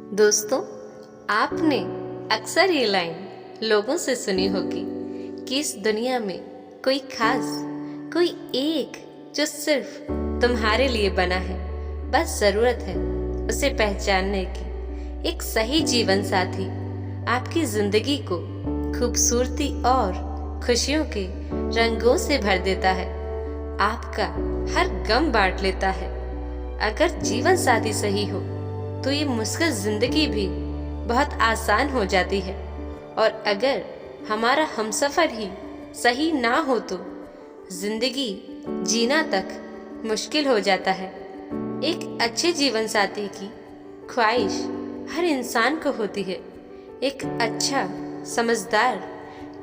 दोस्तों, आपने अक्सर ये लाइन लोगों से सुनी होगी कि इस दुनिया में कोई खास, कोई एक जो सिर्फ तुम्हारे लिए बना है। बस जरूरत है उसे पहचानने की। एक सही जीवन साथी आपकी जिंदगी को खूबसूरती और खुशियों के रंगों से भर देता है, आपका हर गम बांट लेता है। अगर जीवन साथी सही हो तो ये मुश्किल जिंदगी भी बहुत आसान हो जाती है, और अगर हमारा हमसफर ही सही ना हो तो जिंदगी जीना तक मुश्किल हो जाता है। एक अच्छे जीवन साथी की ख्वाहिश हर इंसान को होती है। एक अच्छा, समझदार,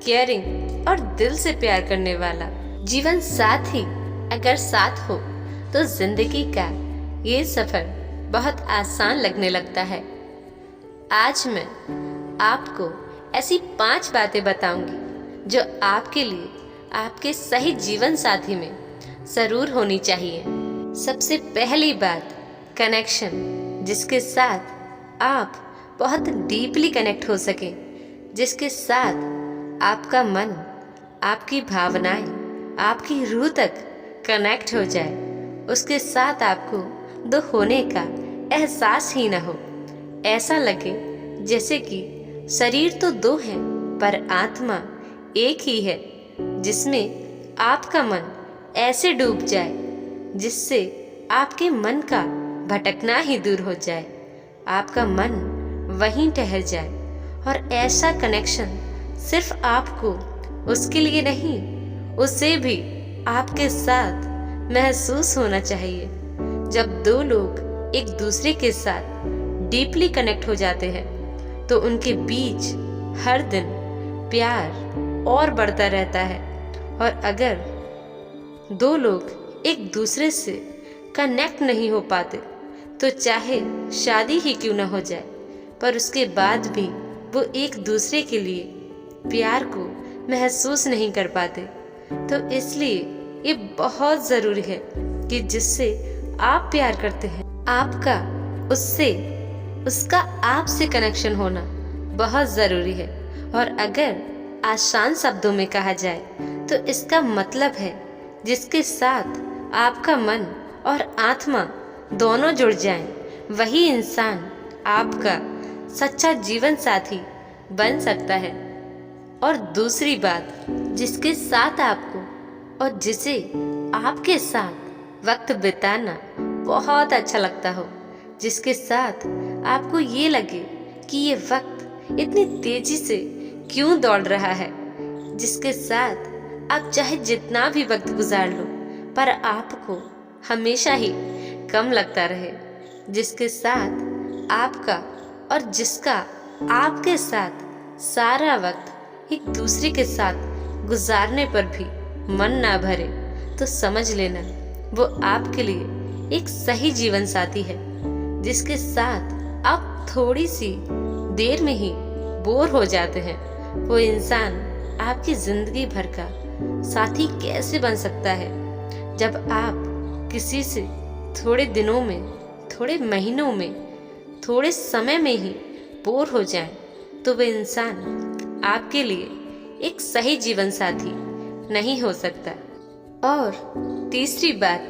केयरिंग और दिल से प्यार करने वाला जीवन साथी अगर साथ हो तो जिंदगी का ये सफर बहुत आसान लगने लगता है। आज मैं आपको ऐसी 5 बातें बताऊंगी जो आपके लिए आपके सही जीवन साथी में जरूर होनी चाहिए। सबसे पहली बात, कनेक्शन, जिसके साथ आप बहुत डीपली कनेक्ट हो सके, जिसके साथ आपका मन, आपकी भावनाएं, आपकी रूह तक कनेक्ट हो जाए, उसके साथ आपको दो होने का एहसास ही ना हो। ऐसा लगे जैसे कि शरीर तो दो है पर आत्मा एक ही है, जिसमें आपका मन ऐसे डूब जाए जिससे आपके मन का भटकना ही दूर हो जाए, आपका मन वहीं ठहर जाए। और ऐसा कनेक्शन सिर्फ आपको उसके लिए नहीं, उसे भी आपके साथ महसूस होना चाहिए। जब दो लोग एक दूसरे के साथ डीपली कनेक्ट हो जाते हैं तो उनके बीच हर दिन प्यार और बढ़ता रहता है। और अगर दो लोग एक दूसरे से कनेक्ट नहीं हो पाते तो चाहे शादी ही क्यों ना हो जाए, पर उसके बाद भी वो एक दूसरे के लिए प्यार को महसूस नहीं कर पाते। तो इसलिए ये बहुत ज़रूरी है कि जिससे आप प्यार करते हैं, आपका उससे, उसका आपसे कनेक्शन होना बहुत ज़रूरी है। और अगर आसान शब्दों में कहा जाए तो इसका मतलब है जिसके साथ आपका मन और आत्मा दोनों जुड़ जाएं, वही इंसान आपका सच्चा जीवन साथी बन सकता है। और दूसरी बात, जिसके साथ आपको और जिसे आपके साथ वक्त बिताना बहुत अच्छा लगता हो, जिसके साथ आपको ये लगे कि ये वक्त इतनी तेजी से क्यों दौड़ रहा है, जिसके साथ आप चाहे जितना भी वक्त गुजार लो पर आपको हमेशा ही कम लगता रहे, जिसके साथ आपका और जिसका आपके साथ सारा वक्त एक दूसरे के साथ गुजारने पर भी मन ना भरे, तो समझ लेना वो आपके लिए एक सही जीवन साथी है। जिसके साथ आप थोड़ी सी देर में ही बोर हो जाते हैं, वो इंसान आपकी जिंदगी भर का साथी कैसे बन सकता है। जब आप किसी से थोड़े दिनों में, थोड़े महीनों में, थोड़े समय में ही बोर हो जाएं, तो वह इंसान आपके लिए एक सही जीवन साथी नहीं हो सकता। और तीसरी बात,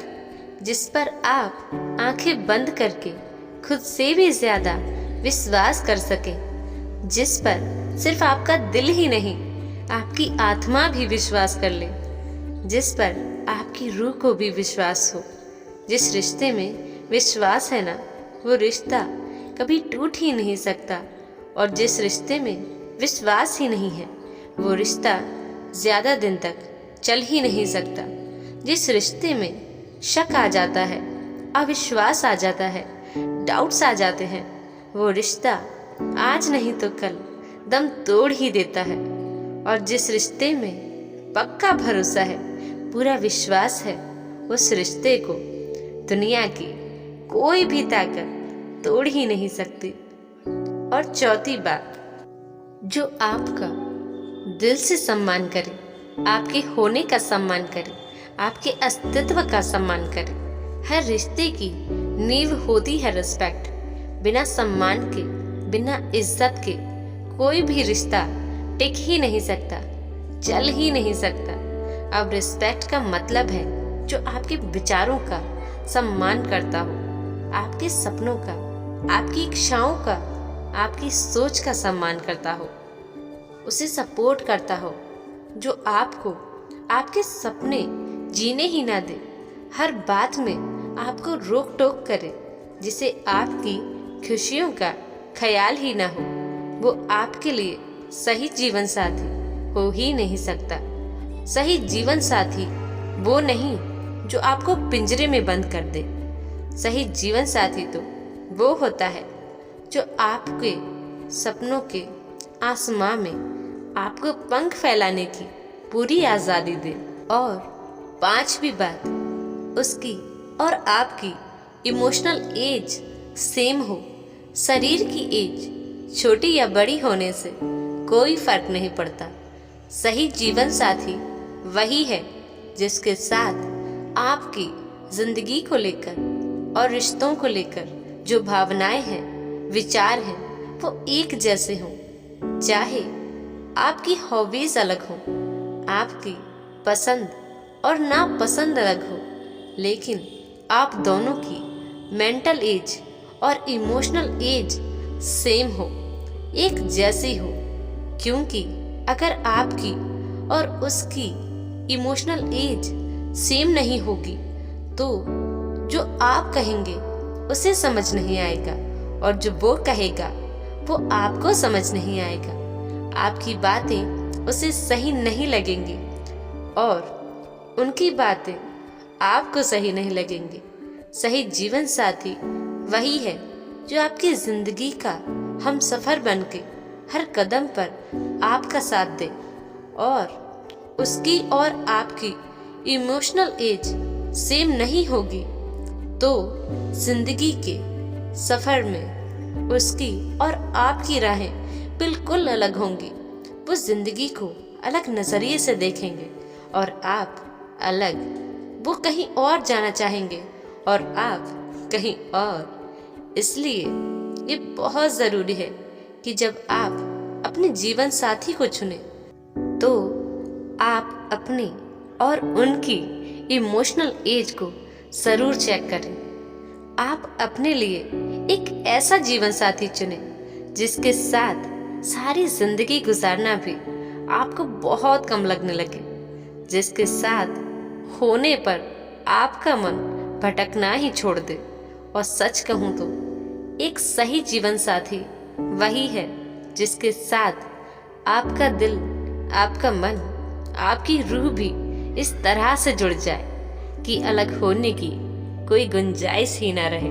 जिस पर आप आंखें बंद करके खुद से भी ज्यादा विश्वास कर सके, जिस पर सिर्फ आपका दिल ही नहीं आपकी आत्मा भी विश्वास कर ले, जिस पर आपकी रूह को भी विश्वास हो। जिस रिश्ते में विश्वास है ना, वो रिश्ता कभी टूट ही नहीं सकता। और जिस रिश्ते में विश्वास ही नहीं है, वो रिश्ता ज्यादा दिन तक चल ही नहीं सकता। जिस रिश्ते में शक आ जाता है, अविश्वास आ जाता है, डाउट्स आ जाते हैं, वो रिश्ता आज नहीं तो कल दम तोड़ ही देता है। और जिस रिश्ते में पक्का भरोसा है, पूरा विश्वास है, उस रिश्ते को दुनिया की कोई भी ताकत तोड़ ही नहीं सकती। और चौथी बात, जो आपका दिल से सम्मान करे, आपके होने का सम्मान करे, आपके अस्तित्व का सम्मान करे। हर रिश्ते की नींव होती है रिस्पेक्ट। बिना सम्मान के बिना इज्जत के कोई भी रिश्ता टिक ही नहीं सकता, चल ही नहीं सकता। अब रिस्पेक्ट का मतलब है जो आपके विचारों का सम्मान करता हो, आपके सपनों का, आपकी इच्छाओं का, आपकी सोच का सम्मान करता हो, उसे सपोर्ट करता हो, जो आपको आपके सपने जीने ही ना दे, हर बात में आपको रोक टोक करे, जिसे आपकी खुशियों का ख्याल ही ना हो, वो आपके लिए सही जीवन साथी हो ही नहीं सकता। सही जीवन साथी वो नहीं जो आपको पिंजरे में बंद कर दे। सही जीवन साथी तो वो होता है जो आपके सपनों के आसमां में आपको पंख फैलाने की पूरी आज़ादी दे। और पांचवी बात, उसकी और आपकी इमोशनल एज सेम हो। शरीर की एज छोटी या बड़ी होने से कोई फर्क नहीं पड़ता। सही जीवन साथी वही है जिसके साथ आपकी जिंदगी को लेकर और रिश्तों को लेकर जो भावनाएं हैं, विचार हैं, वो एक जैसे हों। चाहे आपकी हॉबीज अलग हो, आपकी पसंद और नापसंद अलग हो, लेकिन आप दोनों की मेंटल एज और इमोशनल एज सेम हो, एक जैसी हो। क्योंकि अगर आपकी और उसकी इमोशनल एज सेम नहीं होगी तो जो आप कहेंगे उसे समझ नहीं आएगा, और जो वो कहेगा वो आपको समझ नहीं आएगा। आपकी बातें उसे सही नहीं लगेंगी और उनकी बातें आपको सही नहीं लगेंगी। सही जीवन साथी वही है जो आपकी जिंदगी का हम सफर बनके हर कदम पर आपका साथ दे, और उसकी और आपकी इमोशनल एज सेम नहीं होगी तो जिंदगी के सफर में उसकी और आपकी राहें बिल्कुल अलग होंगी। वो जिंदगी को अलग नजरिए से देखेंगे और आप अलग। वो कहीं और जाना चाहेंगे और आप कहीं और। इसलिए ये बहुत ज़रूरी है कि जब आप अपने जीवन साथी को चुने तो आप अपनी और उनकी इमोशनल एज को ज़रूर चेक करें। आप अपने लिए एक ऐसा जीवन साथी चुने जिसके साथ सारी जिंदगी गुजारना भी आपको बहुत कम लगने लगे, जिसके साथ होने पर आपका मन भटकना ही छोड़ दे। और सच कहूँ तो एक सही जीवन साथी वही है जिसके साथ आपका दिल, आपका मन, आपकी रूह भी इस तरह से जुड़ जाए कि अलग होने की कोई गुंजाइश ही ना रहे।